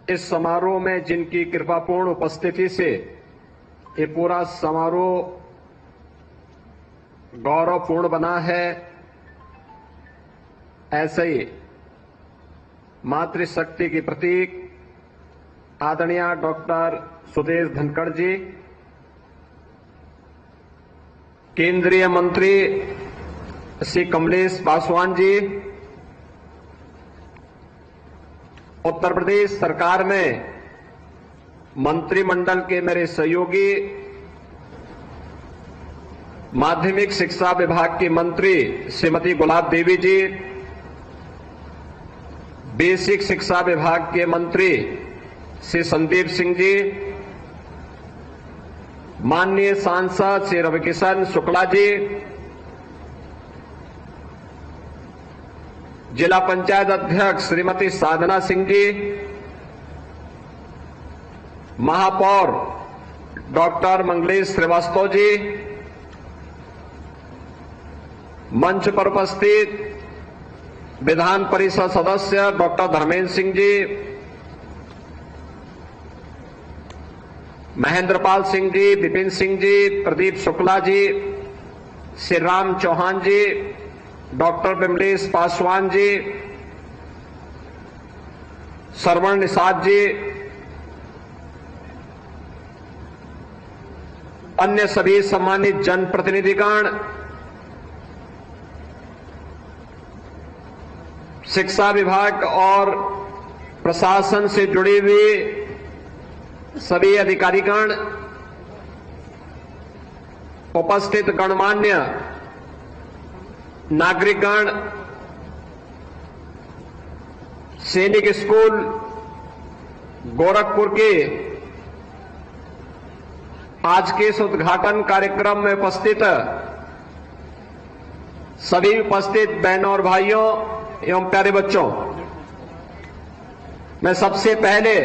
इस समारोह में जिनकी कृपापूर्ण उपस्थिति से ये पूरा समारोह गौरवपूर्ण बना है, ऐसे ही मातृशक्ति की प्रतीक आदरणीय डॉक्टर सुदेश धनखड़ जी, केंद्रीय मंत्री श्री कमलेश पासवान जी, उत्तर प्रदेश सरकार में मंत्रिमंडल के मेरे सहयोगी, माध्यमिक शिक्षा विभाग की मंत्री श्रीमती गुलाब देवी जी, बेसिक शिक्षा विभाग के मंत्री श्री संदीप सिंह जी, माननीय सांसद श्री रविकिशन शुक्ला जी, जिला पंचायत अध्यक्ष श्रीमती साधना सिंह जी, महापौर डॉक्टर मंगलेश श्रीवास्तव जी, मंच पर उपस्थित विधान परिषद सदस्य डॉक्टर धर्मेंद्र सिंह जी, महेंद्रपाल सिंह जी, विपिन सिंह जी, प्रदीप शुक्ला जी, श्री राम चौहान जी, डॉक्टर विमलेश पासवान जी, श्रवण निषाद जी, अन्य सभी सम्मानित जनप्रतिनिधिगण, शिक्षा विभाग और प्रशासन से जुड़े हुए सभी अधिकारीगण, उपस्थित गणमान्य नागरिकगण, सैनिक स्कूल गोरखपुर के आज के इस उद्घाटन कार्यक्रम में उपस्थित सभी उपस्थित बहनों और भाइयों एवं प्यारे बच्चों, मैं सबसे पहले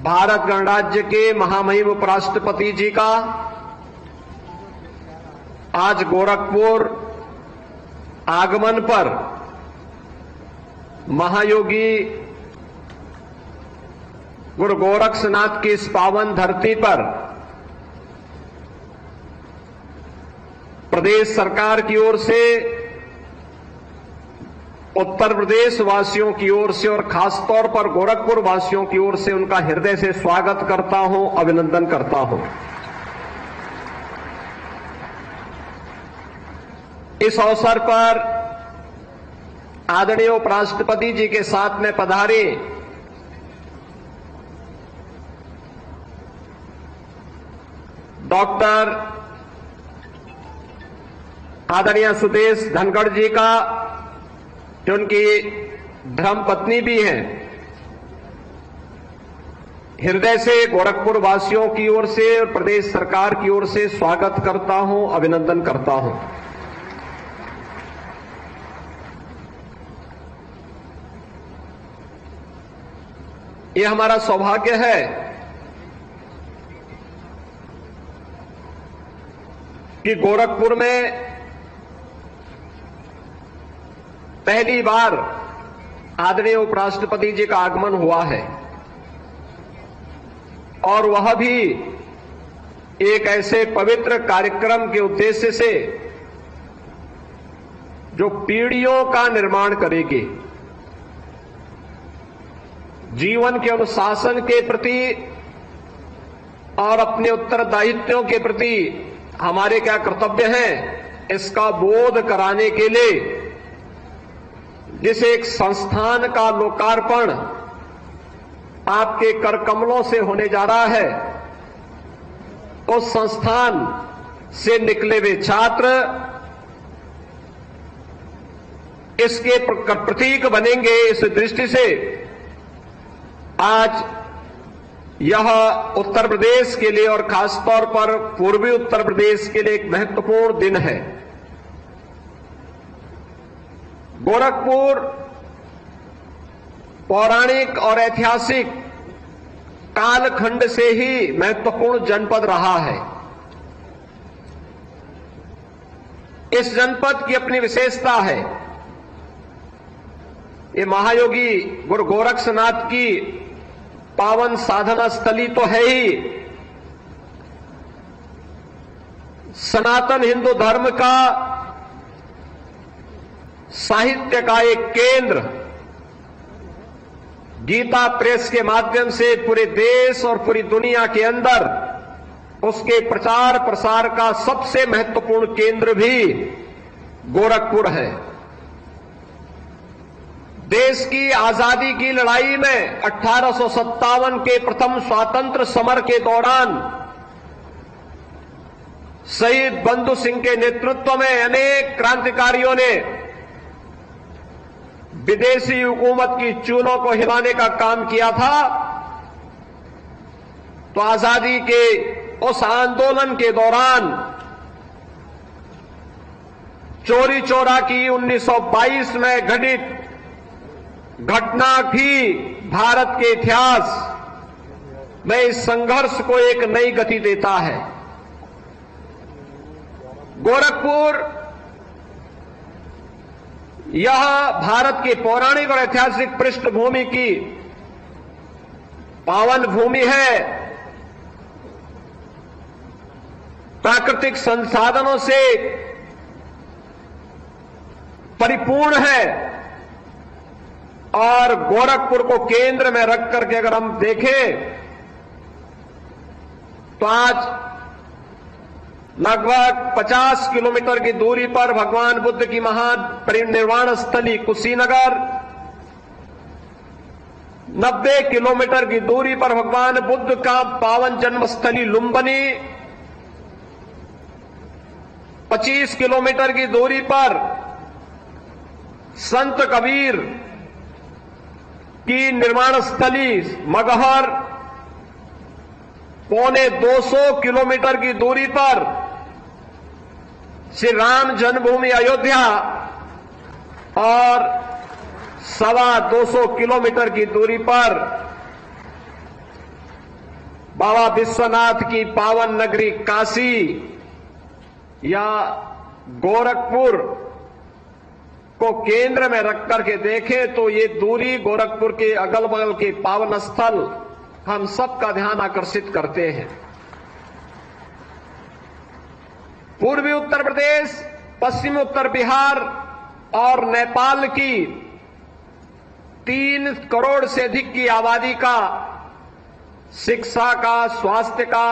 भारत गणराज्य के महामहिम उपराष्ट्रपति जी का आज गोरखपुर आगमन पर महायोगी गुरु गोरक्षनाथ की इस पावन धरती पर प्रदेश सरकार की ओर से, उत्तर प्रदेश वासियों की ओर से और खासतौर पर गोरखपुर वासियों की ओर से उनका हृदय से स्वागत करता हूं, अभिनंदन करता हूं। इस अवसर पर आदरणीय उपराष्ट्रपति जी के साथ में पधारे डॉक्टर आदरणीय सुदेश धनखड़ जी का, जो उनकी धर्मपत्नी भी हैं, हृदय से गोरखपुर वासियों की ओर से और प्रदेश सरकार की ओर से स्वागत करता हूं, अभिनंदन करता हूं। यह हमारा सौभाग्य है कि गोरखपुर में पहली बार आदरणीय उपराष्ट्रपति जी का आगमन हुआ है, और वह भी एक ऐसे पवित्र कार्यक्रम के उद्देश्य से जो पीढ़ियों का निर्माण करेगी, जीवन के अनुशासन के प्रति और अपने उत्तरदायित्वों के प्रति हमारे क्या कर्तव्य हैं, इसका बोध कराने के लिए जिस एक संस्थान का लोकार्पण आपके कर कमलों से होने जा रहा है, उस संस्थान से निकले हुए छात्र इसके प्रतीक बनेंगे। इस दृष्टि से आज यह उत्तर प्रदेश के लिए और खासतौर पर पूर्वी उत्तर प्रदेश के लिए एक महत्वपूर्ण दिन है। गोरखपुर पौराणिक और ऐतिहासिक कालखंड से ही महत्वपूर्ण जनपद रहा है। इस जनपद की अपनी विशेषता है ये महायोगी गुरु गोरक्षनाथ की पावन साधना स्थली तो है ही, सनातन हिंदू धर्म का साहित्य का एक केंद्र, गीता प्रेस के माध्यम से पूरे देश और पूरी दुनिया के अंदर उसके प्रचार प्रसार का सबसे महत्वपूर्ण केंद्र भी गोरखपुर है। देश की आजादी की लड़ाई में 1857 के प्रथम स्वातंत्र समर के दौरान शहीद बंधु सिंह के नेतृत्व में अनेक क्रांतिकारियों ने विदेशी हुकूमत की चूलों को हिलाने का काम किया था। तो आजादी के उस आंदोलन के दौरान चोरी चोरा की 1922 में घटित घटना भी भारत के इतिहास में इस संघर्ष को एक नई गति देता है। गोरखपुर यह भारत की पौराणिक और ऐतिहासिक पृष्ठभूमि की पावन भूमि है। प्राकृतिक संसाधनों से परिपूर्ण है और गोरखपुर को केंद्र में रख करके अगर हम देखें तो आज लगभग 50 किलोमीटर की दूरी पर भगवान बुद्ध की महान परिनिर्वाण स्थली कुशीनगर, 90 किलोमीटर की दूरी पर भगवान बुद्ध का पावन जन्मस्थली लुम्बिनी, 25 किलोमीटर की दूरी पर संत कबीर की निर्माण स्थली मगहर, पौने 200 किलोमीटर की दूरी पर श्री राम जन्मभूमि अयोध्या और 250 किलोमीटर की दूरी पर बाबा विश्वनाथ की पावन नगरी काशी या गोरखपुर को केंद्र में रख करके देखें तो ये दूरी गोरखपुर के अगल बगल के पावन स्थल हम सबका ध्यान आकर्षित करते हैं। पूर्वी उत्तर प्रदेश, पश्चिमी उत्तर बिहार और नेपाल की 3 करोड़ से अधिक की आबादी का शिक्षा का, स्वास्थ्य का,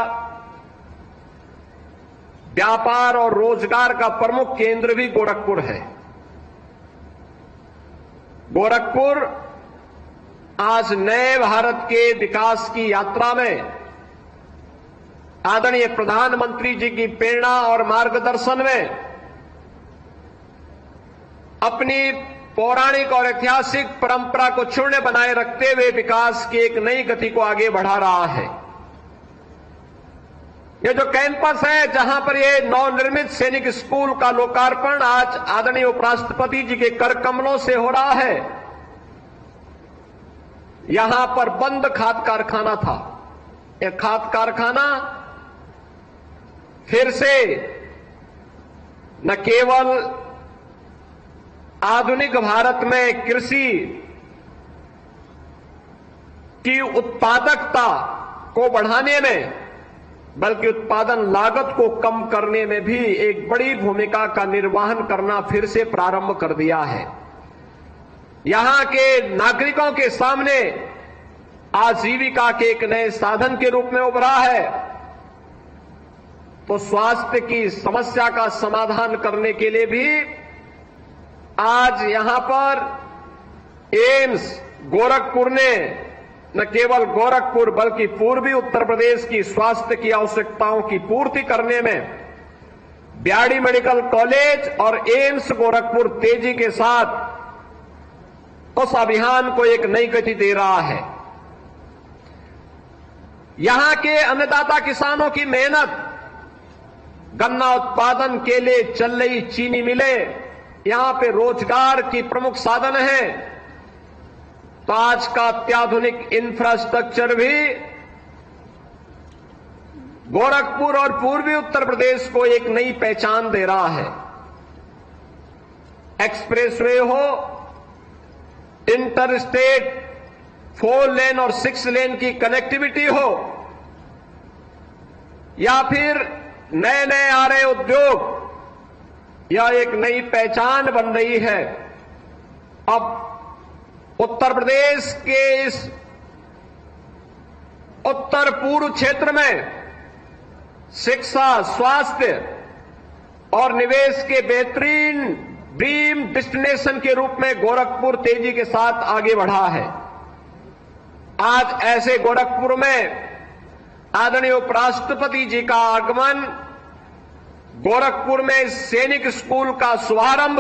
व्यापार और रोजगार का प्रमुख केंद्र भी गोरखपुर है। गोरखपुर आज नए भारत के विकास की यात्रा में आदरणीय प्रधानमंत्री जी की प्रेरणा और मार्गदर्शन में अपनी पौराणिक और ऐतिहासिक परंपरा को क्षुण्ण बनाए रखते हुए विकास की एक नई गति को आगे बढ़ा रहा है। ये जो कैंपस है जहां पर ये नवनिर्मित सैनिक स्कूल का लोकार्पण आज आदरणीय उपराष्ट्रपति जी के कर कमलों से हो रहा है, यहां पर बंद खाद कारखाना था। यह खाद कारखाना फिर से न केवल आधुनिक भारत में कृषि की उत्पादकता को बढ़ाने में बल्कि उत्पादन लागत को कम करने में भी एक बड़ी भूमिका का निर्वहन करना फिर से प्रारंभ कर दिया है। यहां के नागरिकों के सामने आजीविका के एक नए साधन के रूप में उभरा है। तो स्वास्थ्य की समस्या का समाधान करने के लिए भी आज यहां पर एम्स गोरखपुर ने न केवल गोरखपुर बल्कि पूर्वी उत्तर प्रदेश की स्वास्थ्य की आवश्यकताओं की पूर्ति करने में बीआरडी मेडिकल कॉलेज और एम्स गोरखपुर तेजी के साथ उस अभियान को एक नई गति दे रहा है। यहां के अन्नदाता किसानों की मेहनत, गन्ना उत्पादन के लिए चल रही चीनी मिलें यहां पे रोजगार की प्रमुख साधन है। तो आज का अत्याधुनिक इंफ्रास्ट्रक्चर भी गोरखपुर और पूर्वी उत्तर प्रदेश को एक नई पहचान दे रहा है। एक्सप्रेसवे हो इंटर स्टेट 4 लेन और 6 लेन की कनेक्टिविटी हो, या फिर नए नए आ रहे उद्योग, यह एक नई पहचान बन रही है। अब उत्तर प्रदेश के इस उत्तर पूर्व क्षेत्र में शिक्षा, स्वास्थ्य और निवेश के बेहतरीन ड्रीम डेस्टिनेशन के रूप में गोरखपुर तेजी के साथ आगे बढ़ा है। आज ऐसे गोरखपुर में आदरणीय उपराष्ट्रपति जी का आगमन, गोरखपुर में सैनिक स्कूल का शुभारंभ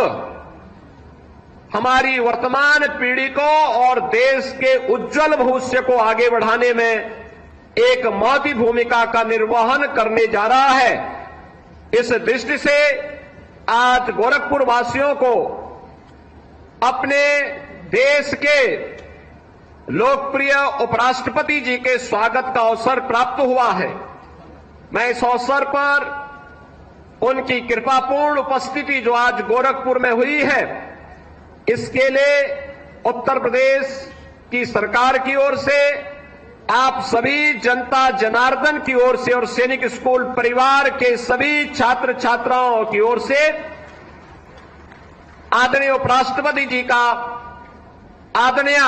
हमारी वर्तमान पीढ़ी को और देश के उज्जवल भविष्य को आगे बढ़ाने में एक महती भूमिका का निर्वहन करने जा रहा है। इस दृष्टि से आज गोरखपुर वासियों को अपने देश के लोकप्रिय उपराष्ट्रपति जी के स्वागत का अवसर प्राप्त हुआ है। मैं इस अवसर पर उनकी कृपापूर्ण उपस्थिति जो आज गोरखपुर में हुई है, इसके लिए उत्तर प्रदेश की सरकार की ओर से, आप सभी जनता जनार्दन की ओर से और सैनिक स्कूल परिवार के सभी छात्र छात्राओं की ओर से आदरणीय उपराष्ट्रपति जी का, आदरणीय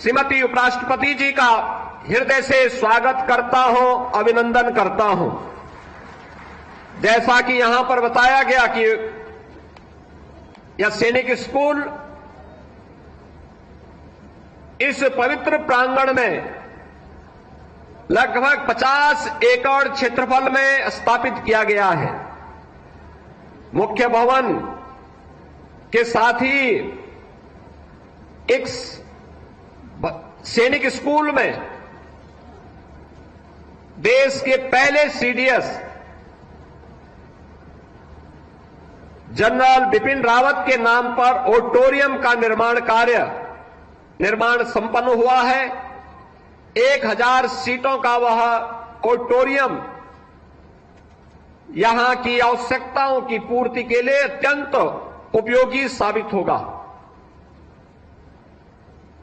श्रीमती उपराष्ट्रपति जी का हृदय से स्वागत करता हूं, अभिनंदन करता हूं। जैसा कि यहां पर बताया गया कि यह सैनिक स्कूल इस पवित्र प्रांगण में लगभग 50 एकड़ क्षेत्रफल में स्थापित किया गया है। मुख्य भवन के साथ ही एक सैनिक स्कूल में देश के पहले सीडीएस जनरल बिपिन रावत के नाम पर ऑडिटोरियम का निर्माण संपन्न हुआ है। 1000 सीटों का वह ऑडिटोरियम यहां की आवश्यकताओं की पूर्ति के लिए अत्यंत उपयोगी साबित होगा।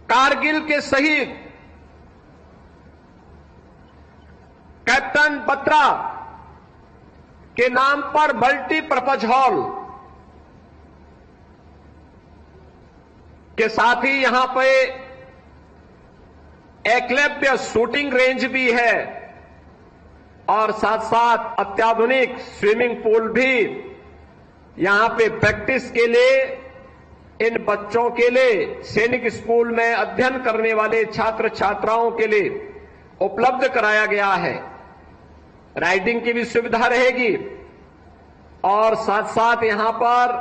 कारगिल के शहीद कैप्टन बत्रा के नाम पर मल्टीपर्पज हॉल के साथ ही यहां पे एकलव्य शूटिंग रेंज भी है और साथ साथ अत्याधुनिक स्विमिंग पूल भी यहां पे प्रैक्टिस के लिए इन बच्चों के लिए, सैनिक स्कूल में अध्ययन करने वाले छात्र छात्राओं के लिए उपलब्ध कराया गया है। राइडिंग की भी सुविधा रहेगी और साथ साथ यहां पर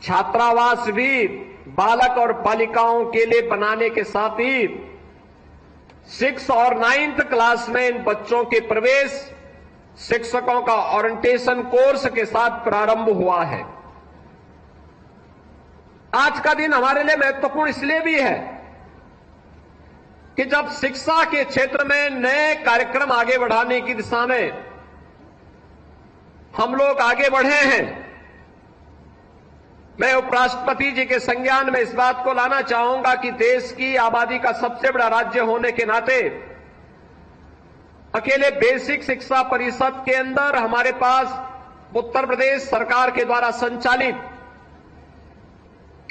छात्रावास भी बालक और बालिकाओं के लिए बनाने के साथ ही 6 और 9th क्लास में इन बच्चों के प्रवेश शिक्षकों का ओरिएंटेशन कोर्स के साथ प्रारंभ हुआ है। आज का दिन हमारे लिए महत्वपूर्ण इसलिए भी है कि जब शिक्षा के क्षेत्र में नए कार्यक्रम आगे बढ़ाने की दिशा में हम लोग आगे बढ़े हैं, मैं उपराष्ट्रपति जी के संज्ञान में इस बात को लाना चाहूंगा कि देश की आबादी का सबसे बड़ा राज्य होने के नाते अकेले बेसिक शिक्षा परिषद के अंदर हमारे पास उत्तर प्रदेश सरकार के द्वारा संचालित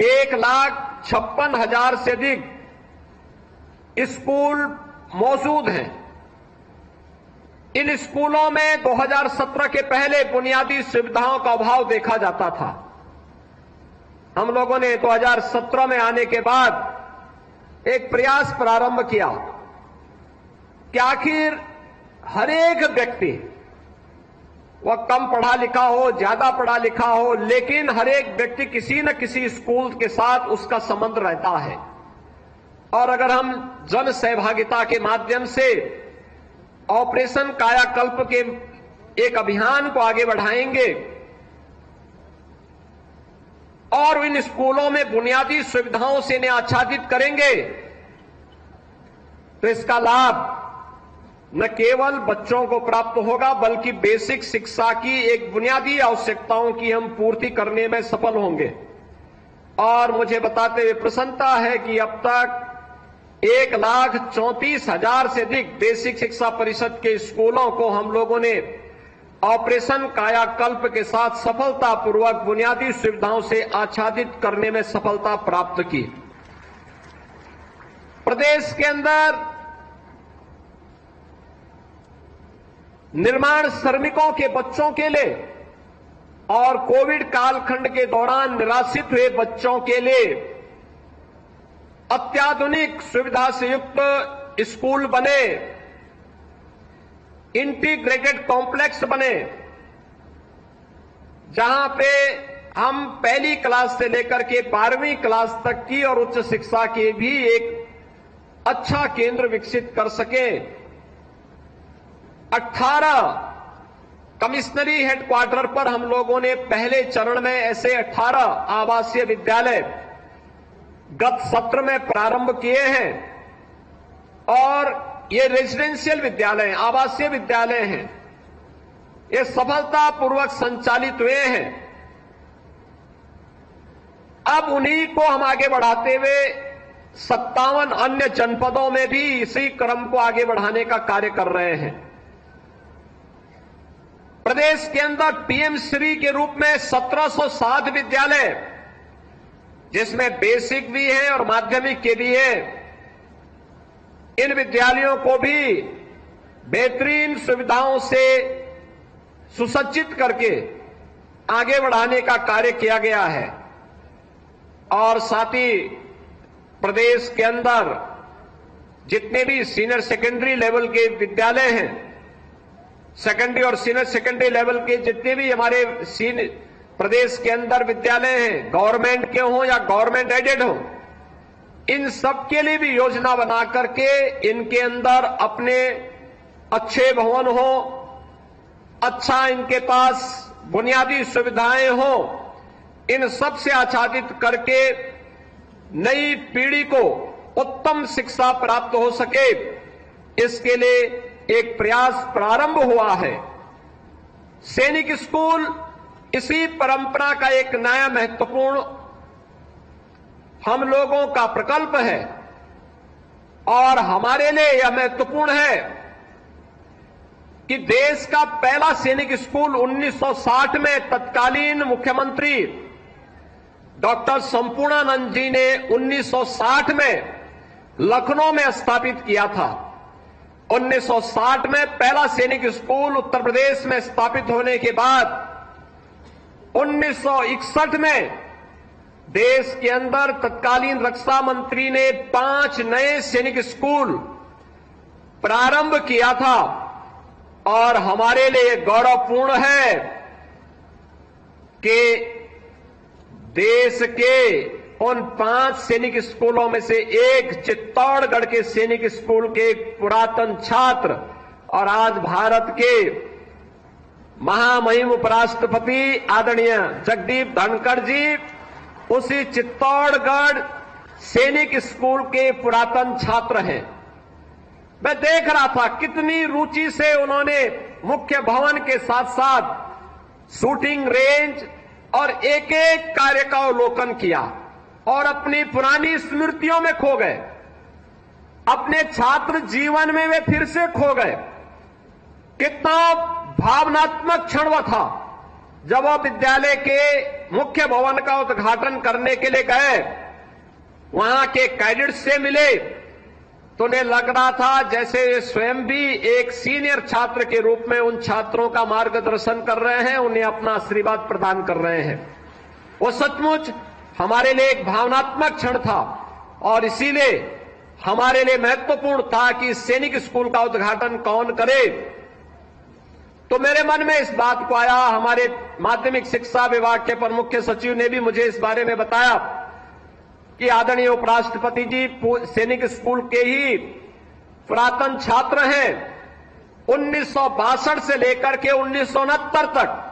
1,56,000 से अधिक स्कूल मौजूद हैं। इन स्कूलों में 2017 के पहले बुनियादी सुविधाओं का अभाव देखा जाता था। हम लोगों ने 2017 में आने के बाद एक प्रयास प्रारंभ किया कि आखिर हर एक व्यक्ति, वह कम पढ़ा लिखा हो, ज्यादा पढ़ा लिखा हो, लेकिन हर एक व्यक्ति किसी न किसी स्कूल के साथ उसका संबंध रहता है। और अगर हम जन सहभागिता के माध्यम से ऑपरेशन कायाकल्प के एक अभियान को आगे बढ़ाएंगे और इन स्कूलों में बुनियादी सुविधाओं से इन्हें आच्छादित करेंगे, तो इसका लाभ न केवल बच्चों को प्राप्त होगा बल्कि बेसिक शिक्षा की एक बुनियादी आवश्यकताओं की हम पूर्ति करने में सफल होंगे। और मुझे बताते हुए प्रसन्नता है कि अब तक 1,34,000 से अधिक बेसिक शिक्षा परिषद के स्कूलों को हम लोगों ने ऑपरेशन कायाकल्प के साथ सफलतापूर्वक बुनियादी सुविधाओं से आच्छादित करने में सफलता प्राप्त की। प्रदेश के अंदर निर्माण श्रमिकों के बच्चों के लिए और कोविड कालखंड के दौरान निराश्रित हुए बच्चों के लिए अत्याधुनिक सुविधा से युक्त स्कूल बने, इंटीग्रेटेड कॉम्प्लेक्स बने, जहां पे हम पहली क्लास से लेकर के 12वीं क्लास तक की और उच्च शिक्षा के भी एक अच्छा केंद्र विकसित कर सके। 18 कमिश्नरी हेडक्वार्टर पर हम लोगों ने पहले चरण में ऐसे 18 आवासीय विद्यालय गत सत्र में प्रारंभ किए हैं और ये रेजिडेंशियल विद्यालय, आवासीय विद्यालय हैं, ये सफलतापूर्वक संचालित हुए हैं। अब उन्हीं को हम आगे बढ़ाते हुए 57 अन्य जनपदों में भी इसी क्रम को आगे बढ़ाने का कार्य कर रहे हैं। प्रदेश के अंदर पीएम श्री के रूप में 1707 विद्यालय, जिसमें बेसिक भी है और माध्यमिक के भी है, इन विद्यालयों को भी बेहतरीन सुविधाओं से सुसज्जित करके आगे बढ़ाने का कार्य किया गया है। और साथ ही प्रदेश के अंदर जितने भी सीनियर सेकेंडरी लेवल के विद्यालय हैं, सेकेंडरी और सीनियर सेकेंडरी लेवल के जितने भी हमारे प्रदेश के अंदर विद्यालय हैं, गवर्नमेंट के हों या गवर्नमेंट एडेड हों, इन सब के लिए भी योजना बना करके इनके अंदर अपने अच्छे भवन हो, अच्छा इनके पास बुनियादी सुविधाएं हो, इन सब से आच्छादित करके नई पीढ़ी को उत्तम शिक्षा प्राप्त हो सके, इसके लिए एक प्रयास प्रारंभ हुआ है। सैनिक स्कूल इसी परंपरा का एक नया महत्वपूर्ण हम लोगों का प्रकल्प है और हमारे लिए यह महत्वपूर्ण है कि देश का पहला सैनिक स्कूल 1960 में तत्कालीन मुख्यमंत्री डॉक्टर संपूर्णानंद जी ने 1960 में लखनऊ में स्थापित किया था। 1960 में पहला सैनिक स्कूल उत्तर प्रदेश में स्थापित होने के बाद 1961 में देश के अंदर तत्कालीन रक्षा मंत्री ने 5 नए सैनिक स्कूल प्रारंभ किया था और हमारे लिए गौरवपूर्ण है कि देश के उन 5 सैनिक स्कूलों में से एक चित्तौड़गढ़ के सैनिक स्कूल के एक पुरातन छात्र और आज भारत के महामहिम उपराष्ट्रपति आदरणीय जगदीप धनखड़ जी उसी चित्तौड़गढ़ सैनिक स्कूल के पुरातन छात्र हैं। मैं देख रहा था कितनी रुचि से उन्होंने मुख्य भवन के साथ साथ शूटिंग रेंज और एक एक कार्य का अवलोकन किया और अपनी पुरानी स्मृतियों में खो गए, अपने छात्र जीवन में वे फिर से खो गए। कितना भावनात्मक क्षण वह था जब वह विद्यालय के मुख्य भवन का उद्घाटन करने के लिए गए, वहां के कैडेट्स से मिले तो उन्हें लग रहा था जैसे वे स्वयं भी एक सीनियर छात्र के रूप में उन छात्रों का मार्गदर्शन कर रहे हैं, उन्हें अपना आशीर्वाद प्रदान कर रहे हैं। वो सचमुच हमारे लिए एक भावनात्मक क्षण था और इसीलिए हमारे लिए महत्वपूर्ण था कि सैनिक स्कूल का उद्घाटन कौन करे। तो मेरे मन में इस बात को आया, हमारे माध्यमिक शिक्षा विभाग के पर मुख्य सचिव ने भी मुझे इस बारे में बताया कि आदरणीय उपराष्ट्रपति जी सैनिक स्कूल के ही पुरातन छात्र हैं। 1962 से लेकर के 1969 तक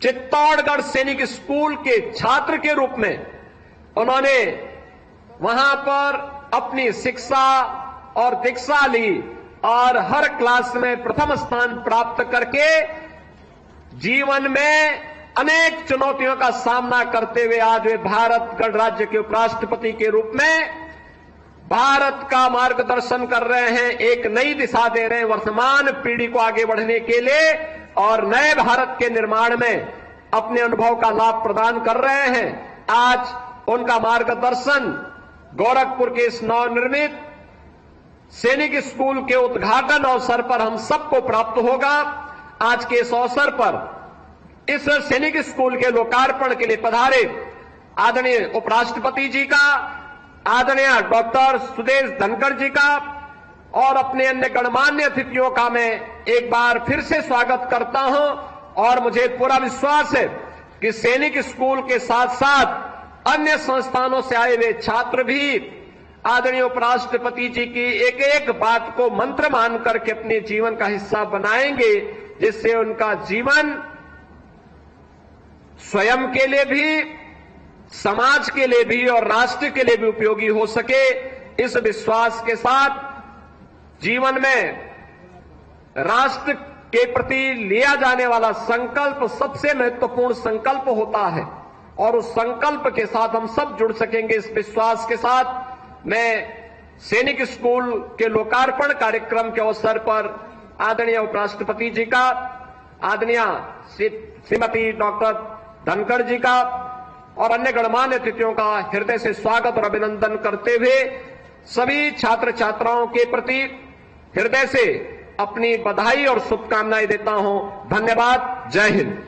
चित्तौड़गढ़ सैनिक स्कूल के छात्र के रूप में उन्होंने वहां पर अपनी शिक्षा और दीक्षा ली और हर क्लास में प्रथम स्थान प्राप्त करके जीवन में अनेक चुनौतियों का सामना करते हुए आज वे भारत गणराज्य के उपराष्ट्रपति के रूप में भारत का मार्गदर्शन कर रहे हैं, एक नई दिशा दे रहे हैं वर्तमान पीढ़ी को आगे बढ़ने के लिए और नए भारत के निर्माण में अपने अनुभव का लाभ प्रदान कर रहे हैं। आज उनका मार्गदर्शन गोरखपुर के इस नवनिर्मित सैनिक स्कूल के उद्घाटन अवसर पर हम सबको प्राप्त होगा। आज के इस अवसर पर इस सैनिक स्कूल के लोकार्पण के लिए पधारे आदरणीय उपराष्ट्रपति जी का, आदरणीय डॉक्टर सुदेश धनखड़ जी का और अपने अन्य गणमान्य अतिथियों का मैं एक बार फिर से स्वागत करता हूं और मुझे पूरा विश्वास है कि सैनिक स्कूल के साथ साथ अन्य संस्थानों से आए हुए छात्र भी आदरणीय उपराष्ट्रपति जी की एक एक बात को मंत्र मान करके अपने जीवन का हिस्सा बनाएंगे, जिससे उनका जीवन स्वयं के लिए भी, समाज के लिए भी और राष्ट्र के लिए भी उपयोगी हो सके। इस विश्वास के साथ जीवन में राष्ट्र के प्रति लिया जाने वाला संकल्प सबसे महत्वपूर्ण संकल्प होता है और उस संकल्प के साथ हम सब जुड़ सकेंगे। इस विश्वास के साथ मैं सैनिक स्कूल के लोकार्पण कार्यक्रम के अवसर पर आदरणीय उपराष्ट्रपति जी का, आदरणीय श्रीमती डॉक्टर धनखड़ जी का और अन्य गणमान्य अतिथियों का हृदय से स्वागत और अभिनंदन करते हुए सभी छात्र छात्राओं के प्रति हृदय से अपनी बधाई और शुभकामनाएं देता हूं। धन्यवाद। जय हिंद।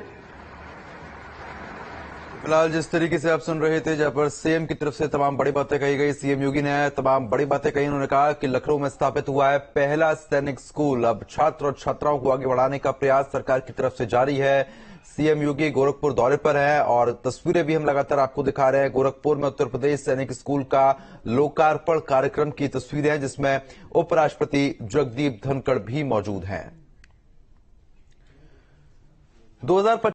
फिलहाल जिस तरीके से आप सुन रहे थे, जहां पर सीएम की तरफ से तमाम बड़ी बातें कही गई, सीएम योगी ने तमाम बड़ी बातें कही। उन्होंने कहा कि लखनऊ में स्थापित हुआ है पहला सैनिक स्कूल। अब छात्र और छात्राओं को आगे बढ़ाने का प्रयास सरकार की तरफ से जारी है। सीएम योगी गोरखपुर दौरे पर है और तस्वीरें भी हम लगातार आपको दिखा रहे हैं। गोरखपुर में उत्तर प्रदेश सैनिक स्कूल का लोकार्पण कार्यक्रम की तस्वीरें हैं, जिसमें उपराष्ट्रपति जगदीप धनखड़ भी मौजूद हैं।